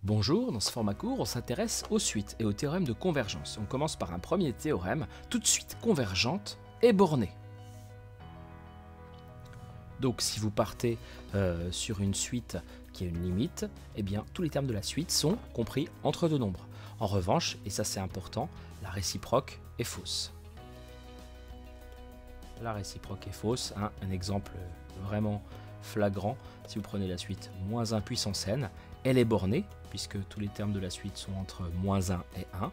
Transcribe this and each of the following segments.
Bonjour, dans ce format court, on s'intéresse aux suites et aux théorèmes de convergence. On commence par un premier théorème, toute suite convergente et bornée. Donc si vous partez sur une suite qui a une limite, eh bien tous les termes de la suite sont compris entre deux nombres. En revanche, et ça c'est important, la réciproque est fausse. La réciproque est fausse, hein, un exemple vraiment flagrant, si vous prenez la suite -1 puissance n, elle est bornée, puisque tous les termes de la suite sont entre -1 et 1.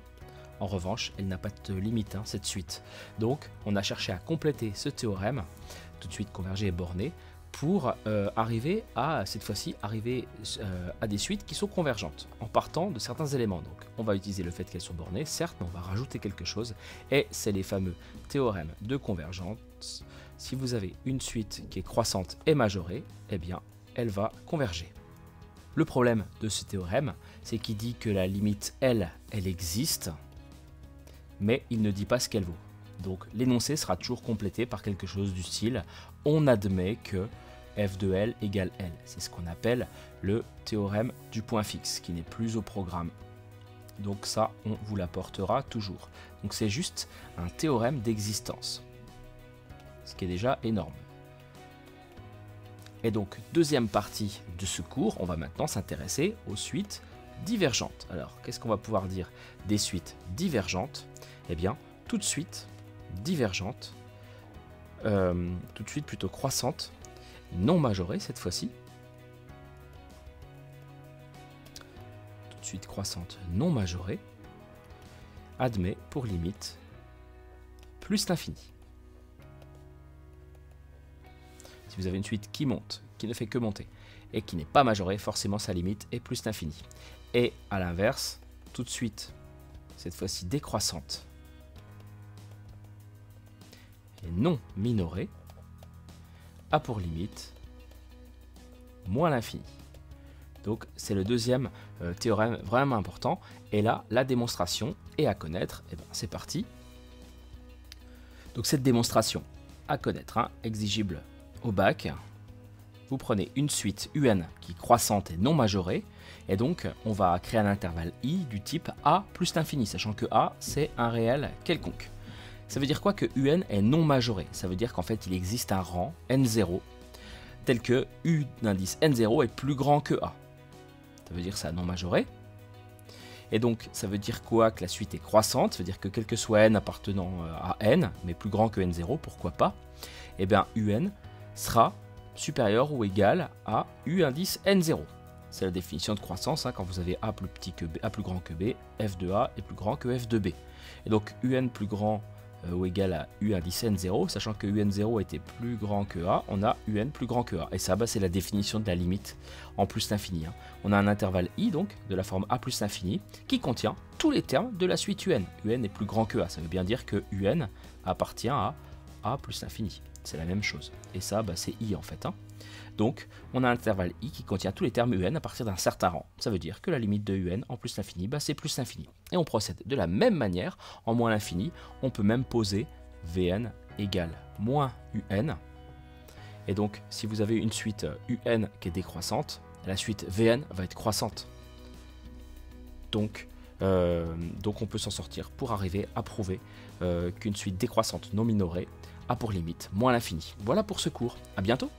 En revanche, elle n'a pas de limite, hein, cette suite. Donc, on a cherché à compléter ce théorème, tout de suite convergée et bornée, pour arriver à, cette fois-ci, à des suites qui sont convergentes, en partant de certains éléments. Donc, on va utiliser le fait qu'elles sont bornées, certes, mais on va rajouter quelque chose, et c'est les fameux théorèmes de convergence. Si vous avez une suite qui est croissante et majorée, eh bien, elle va converger. Le problème de ce théorème, c'est qu'il dit que la limite L, elle existe, mais il ne dit pas ce qu'elle vaut. Donc l'énoncé sera toujours complété par quelque chose du style « on admet que f de L égale L ». C'est ce qu'on appelle le théorème du point fixe, qui n'est plus au programme. Donc ça, on vous l'apportera toujours. Donc c'est juste un théorème d'existence, ce qui est déjà énorme. Et donc, deuxième partie de ce cours, on va maintenant s'intéresser aux suites divergentes. Alors, qu'est-ce qu'on va pouvoir dire des suites divergentes? Eh bien, toute suite divergente, toute suite plutôt croissante, non majorée cette fois-ci. Toute suite croissante non majorée, admet pour limite plus l'infini. Si vous avez une suite qui monte, qui ne fait que monter, et qui n'est pas majorée, forcément sa limite est plus l'infini. Et à l'inverse, tout de suite, cette fois-ci décroissante, et non minorée, a pour limite moins l'infini. Donc c'est le deuxième théorème vraiment important. Et là, la démonstration est à connaître. Et bien c'est parti. Donc cette démonstration à connaître, hein, exigible au bac, vous prenez une suite UN qui est croissante et non majorée, et donc on va créer un intervalle I du type A plus l'infini, sachant que A c'est un réel quelconque. Ça veut dire quoi que UN est non majoré? Ça veut dire qu'en fait il existe un rang N0 tel que U d'indice N0 est plus grand que A. Ça veut dire ça non majoré. Et donc ça veut dire quoi? Que la suite est croissante, ça veut dire que quel que soit N appartenant à N, mais plus grand que N0, pourquoi pas, et bien UN sera supérieur ou égal à U indice N0. C'est la définition de croissance, hein, quand vous avez A plus petit que B, A plus grand que B, F de A est plus grand que F de B. Et donc UN plus grand ou égal à U indice N0, sachant que UN0 était plus grand que A, on a UN plus grand que A. Et ça, bah, c'est la définition de la limite en plus l'infini. Hein. On a un intervalle I, donc, de la forme A plus l'infini, qui contient tous les termes de la suite UN. UN est plus grand que A, ça veut bien dire que UN appartient à A plus l'infini. C'est la même chose. Et ça, bah, c'est I en fait. Hein. Donc, on a un intervalle I qui contient tous les termes UN à partir d'un certain rang. Ça veut dire que la limite de UN en plus l'infini, bah, c'est plus l'infini. Et on procède de la même manière, en moins l'infini, on peut même poser Vn égale moins UN. Et donc, si vous avez une suite UN qui est décroissante, la suite Vn va être croissante. Donc on peut s'en sortir pour arriver à prouver qu'une suite décroissante non minorée a pour limite moins l'infini. Voilà pour ce cours. À bientôt.